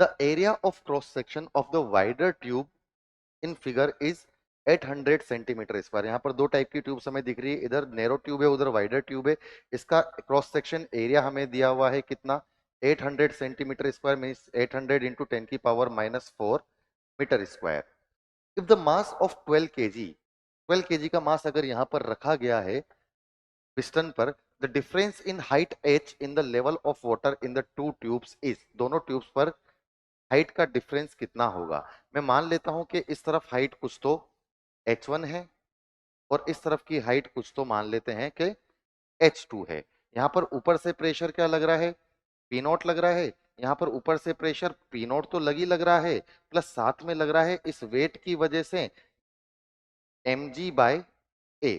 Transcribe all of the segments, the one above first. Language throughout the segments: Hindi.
The area of cross section of the wider tube in figure is 800 centimetre square. यहाँ पर दो टाइप की ट्यूब्स हमें दिख रही है, इधर नैरो ट्यूब है उधर वाइडर ट्यूब है। इसका क्रॉस सेक्शन एरिया हमें दिया हुआ है कितना, 800 सेंटीमीटर स्क्वायर, मीन्स 800 इंटू 10 की power -4 meter square. If the mass of 12 KG, 12 KG का मास अगर यहाँ पर रखा गया है पिस्टन पर, the difference in height h in the level of water in the two tubes is, दोनों ट्यूब्स पर हाइट का डिफरेंस कितना होगा। मैं मान लेता हूं कि इस तरफ हाइट कुछ तो h1 है और इस तरफ की हाइट कुछ तो मान लेते हैं कि h2 है। यहाँ पर ऊपर से प्रेशर क्या लग रहा है, पी नॉट लग रहा है। यहाँ पर ऊपर से प्रेशर पी नॉट तो लग रहा है, प्लस साथ में लग रहा है इस वेट की वजह से mg/a।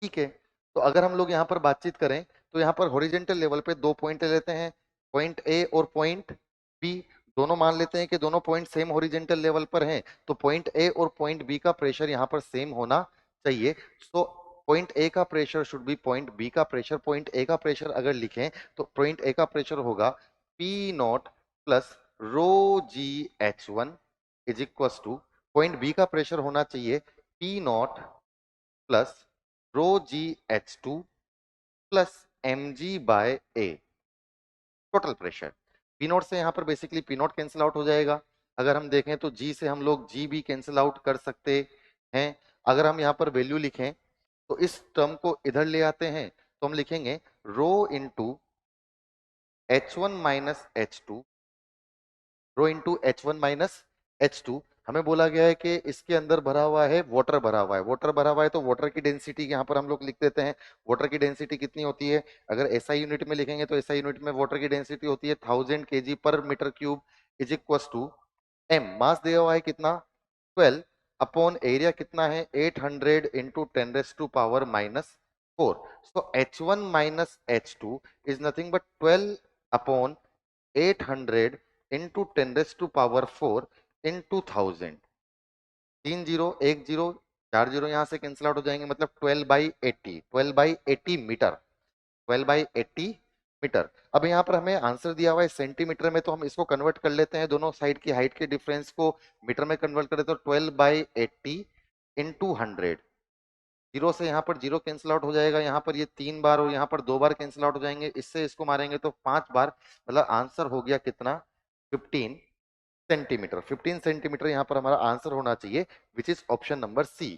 ठीक है, तो अगर हम लोग यहाँ पर बातचीत करें तो यहाँ पर हॉरिजेंटल लेवल पे दो पॉइंट लेते हैं, पॉइंट ए और पॉइंट बी। दोनों मान लेते हैं कि दोनों पॉइंट सेम हॉरिजेंटल लेवल पर हैं, तो पॉइंट ए और पॉइंट बी का प्रेशर यहाँ पर सेम होना चाहिए। सो पॉइंट ए का pressure should be point B का प्रेशर। पॉइंट ए का प्रेशर अगर लिखें तो पॉइंट ए का प्रेशर होगा P naught plus rho G h1 is equal to, point B का प्रेशर होना चाहिए P naught plus rho G h2 plus mg/a, total pressure. P naught से यहाँ पर basically P naught cancel out हो जाएगा। अगर हम देखें तो जी से हम लोग जी भी कैंसिल आउट कर सकते हैं। अगर हम यहाँ पर वैल्यू लिखें तो इस टर्म को इधर ले आते हैं तो हम लिखेंगे rho into h1 - h2, rho into h1 - h2। हमें बोला गया है कि इसके अंदर भरा हुआ है, वाटर भरा हुआ है, वाटर भरा हुआ है तो वाटर की डेंसिटी यहाँ पर हम लोग लिख देते हैं। वाटर की डेंसिटी कितनी होती है, अगर एसआई यूनिट में लिखेंगे तो एसआई यूनिट में वाटर की डेंसिटी होती है 1000 KG per meter cube is equal to M. Mass दिया हुआ है कितना, 12, अपॉन एरिया कितना है 800 into 10⁻⁻⁴। So h1 - h2 is nothing but 12 upon 800 into 10⁻⁴ into 1000। 3 zero 1 zero 4 zero यहाँ से कैंसिल आउट हो जाएंगे, मतलब 12/80, 12/80 मीटर, 12/80 मीटर। अब यहाँ पर हमें आंसर दिया हुआ है सेंटीमीटर में, तो हम इसको कन्वर्ट कर लेते हैं, दोनों साइड की हाइट के डिफरेंस को मीटर में कन्वर्ट करें तो 12/80 इंटू 100। जीरो से यहाँ पर जीरो कैंसिल आउट हो जाएगा, यहाँ पर ये 3 बार और यहाँ पर 2 बार कैंसिल आउट हो जाएंगे, इससे इसको मारेंगे तो 5 बार, मतलब आंसर हो गया कितना, 15 सेंटीमीटर। 15 सेंटीमीटर यहाँ पर हमारा आंसर होना चाहिए, which is option number C.